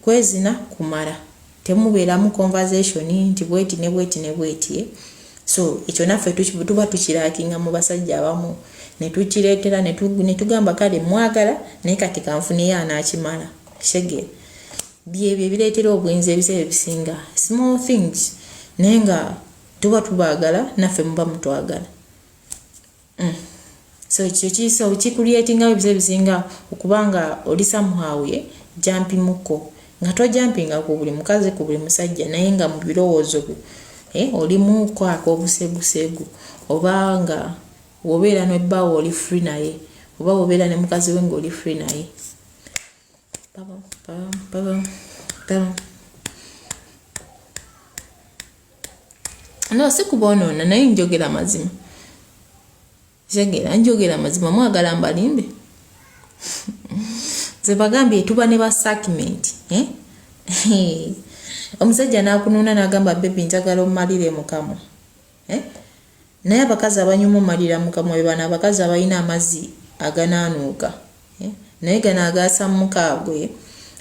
kwezina kumala temubeeramu conversation nti bweti ne bweti ne bweti so ekyo naffe tuba tukirakinga mu basajja abamu ne tukireetera ne tugamba kale mwagala naye kati kanfuneyo anaakimala shege byebyo bireetera obwenzi ebiseera ebisinga small things naye nga tuba tubaagala naffe muba mutwagala so ekyo kikuliatingawo ebiseera ebisinga okubanga oli somehow jampi muko nga tojampinga ku buli mukazi ku buli musajja naye nga mu birowoozo byo olimu kwako obuseguseegu oba nga wobeera nebbaawo oli free naye oba wobeera ne mukazi we nga oli free naye no si kubonoona naye njogera mazima njogera mazima mwagala mbalimbe ze bagambye tuba ne basakiment omusajja n'akunuuna n'agamba bebi njagala omalire mukamwa naye abakazi abanyuma omalira mukamwa bebana abakazi abalina amazzi aganaanuuka naye gano agaasa mukaagwe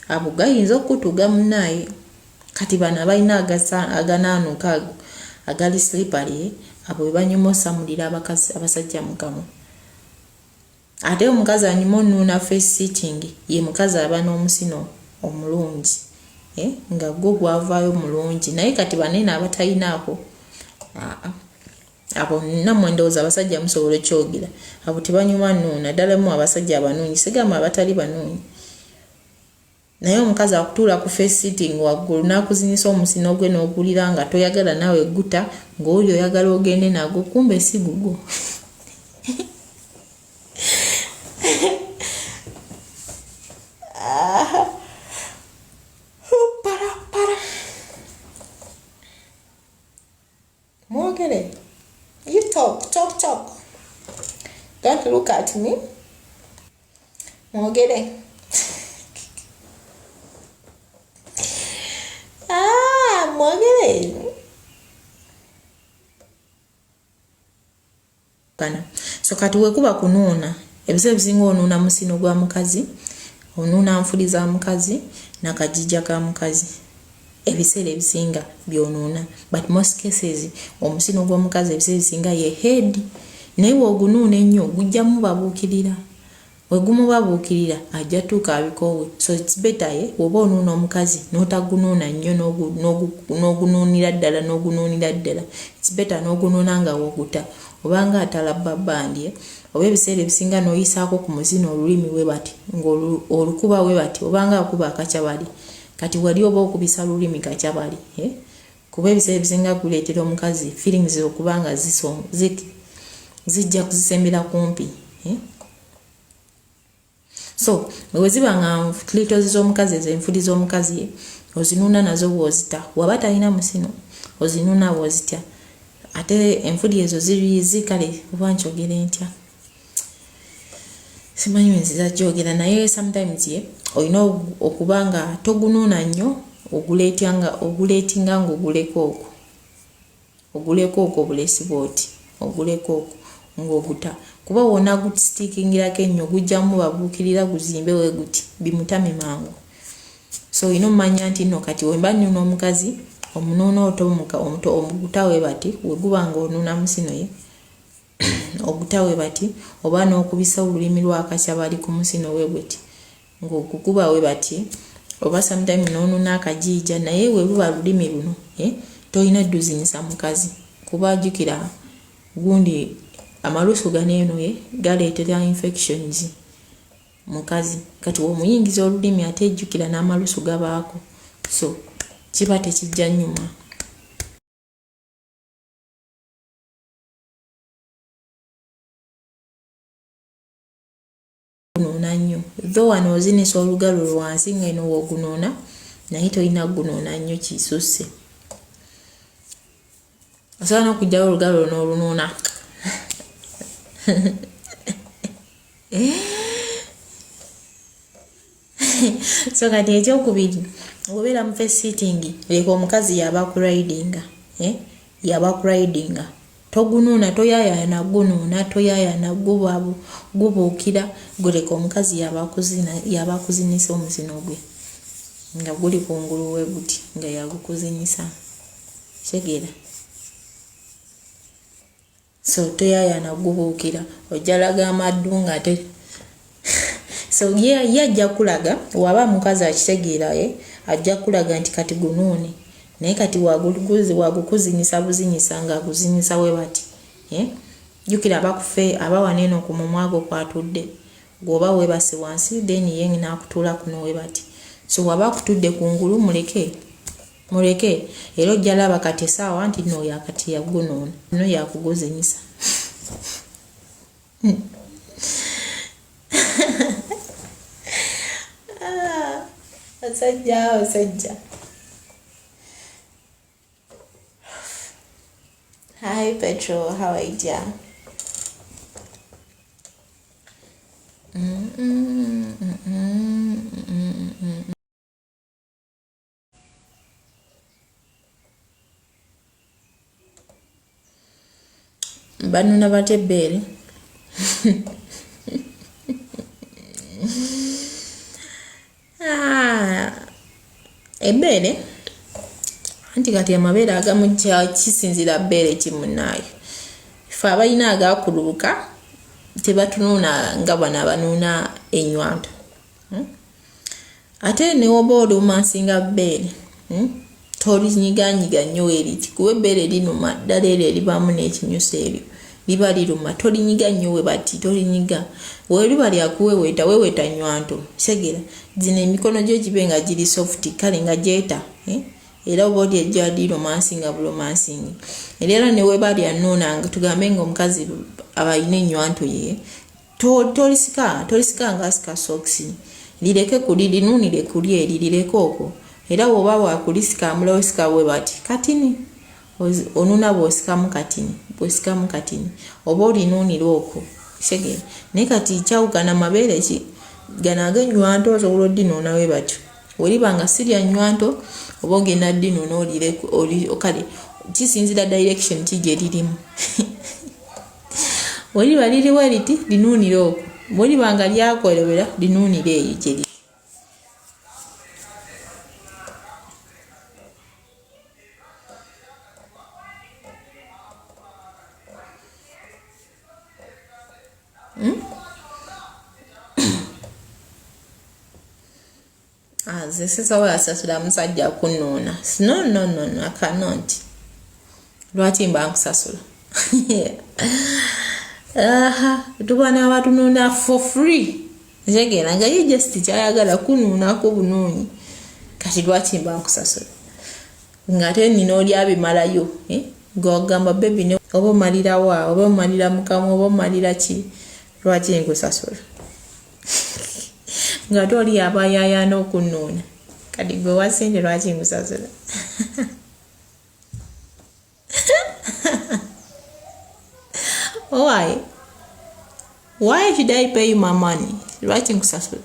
abo gayinza okutuga munaaye kati bano abalina aganaanuuka ago agali slippery abo banyuma osamulira abasajja mukamwa ate omukazi anyuma onuuna face sitting ye mukazi aba n'omusino omulungi nga gwo gwavaayo mulungi naye kati banene abatayinaako abo namwe ndowooza abasajja musobola ekyogera abo tebanyuma nnuuna ddala mu abasajja abanuunyi sigamba abatali banuunyi naye omukazi akutuula ku face sitting waggulu n'akuzinisa omusino gwe n'ogulira nga toyagala nawe guta ng'oli oyagala ogende nagwo kumbe si gugwo Mwogere. You talk. Don't look at me. Mwogere. Mwogere. So kati wekuba kunuuna ebiseera ebisinga onuuna musino gwa mukazi onuuna nfuli za mukazi nakajijja ka mukazi ebiseera ebisinga byonuuna but most cases omusino gw'omukazi ebiseera ebisinga ye head naye wogunuuna ennyo gujjamu babuukirira wegumubabuukirira ajja tuuka abikoowe so it's better oba onuuna omukazi n'otagunuuna nnyo n'ogunuunira ddala it's better n'ogunuuna nga woguta obanga atalabba bandi oba ebiseera ebisinga n'oyisaako ku muzino olulimi we bati ng'olukuba we bati obanga akuba akacyabali kati wali oba okubisa lulimi kacyabali kuba ebiseera ebisinga kuleetera omukazi feelings okubanga zijja kuzisembera kumpi so weziba nga clitoris z'omukazi ez'enfuli z'omukazi ozinuuna nazo wozita waba talina musino ozinuuna wozitya ate enfuli ezo zikale oba nkyogere ntya simanyi wenziza jogera naye sometimes olina okubanga togunuuna nnyo oguleetinga nga oguleko okwo obulesi bwoti oguleko okwo ng'oguta kuba wona gustickingirako ennyo gujjamu babuukirira guzimbe we guti bimutame mangu so olina omumanya nti nno kati wemba nnuuna omukazi omunuuna omugutawe bati wegubanga onuuna musino ye ogutawe bati oba n'okubisa olulimi lwakacyabali ku musino we bweti ng'ogukuba we bati oba sometime n'onuuna akajiija naye webuba lulimi luno tolina dduzinisa mukazi kuba ajjukira gundi amalusu ganeeno galeetera infections mukazi kati womuyingiza olulimi ate ejjukira n'amalusu gabaako so kiba tekijja nnyuma kunuuna nnyo tho wano ozinisa olugalo lwansi ng'eno woogunuuna naye tolina gunuuna nnyo kisusse osobola n'okugjayo olugalo n'olunuuna so kati ekyokubiri obeera mu face sitting leka omukazi yaba kuridinga togunuuna toyayana gunuuna toyayana gubuukira guleka omukazi yaba kuzinisa omuzino gwe nga guli kungulu we guti nga yagukuzinyisa kitegeera. So toyayana gubuukira ojjalaga amaddu nga te so ye ajja kulaga waba mukazi akitegeera ajja kulaga nti kati gunuuni naye kati wagukuzinyisa buzinyisa nga aguzinyisa we bati jukira abakufe abawaneeno ku mumwa gwo kwatudde gwoba webase wansi then ye nakutuula kuno we bati. So waba kutudde kungulu muleke era ojja laba kati essaawa nti no yakati yagunuuna no yakuguzinyisa. Osajja. Hi Petro, how are you? Banuna bate bere. Ebere anti kati amabeere agamu kisinzira bbeere kimunaayo. Ife abalina agakulubuka tebatunuuna nga bano abanuuna enywanto. Ate ne woba olumansinga bbeere tolinyiganyiga nnyo eriti kuba ebbeere linuma ddala eryo eribamu n'ekinyusa ebyo liba liruma tolinyiga nnyo we bati tolinyiga weluba lyakuweweeta weweeta nywanto segera zino emikono gyo gibe nga giri soft kale nga gyeta era oba oli ejja li romansinga buromansingi era ne weba lyanuuna nga tugambe nga omukazi abalina ennywanto ye tolisika nga asika soksi lireke kuli linuunire kuli eri lireke okwo era woba wakulisika amulawesika we bati katini onuna bwosikamu katini oba olinuunira okwo segera naye kati kyawukana mabeere ki gano ag'ennywanto osobola oddinuuna we batyo weliba nga sirya nnywanto oba ogenda ddinuuna oli kale kisinzira direction ki gye lirimu weliba liriwo eriti linuunire okwo weliba nga lyakolebera linuunire eyo gye liri. This is how I sasula musajja kunuuna. No, I cannot. Lwaki mba nkusasula? Tubana abatunuuna for free. Njegera nga ye just kyayagala kunuunako bunuunyi. Kati lwaki mba nkusasula? Ngate nino oli abimalayo. Gwagamba baby ne oba omalira wa oba omalira mukamu oba omalira ki lwaki nkusasula? Nga toli abayayana okunuuna kati gwe wasente lwaki nkusasula? Why should I pay you my money? Lwaki nkusasula?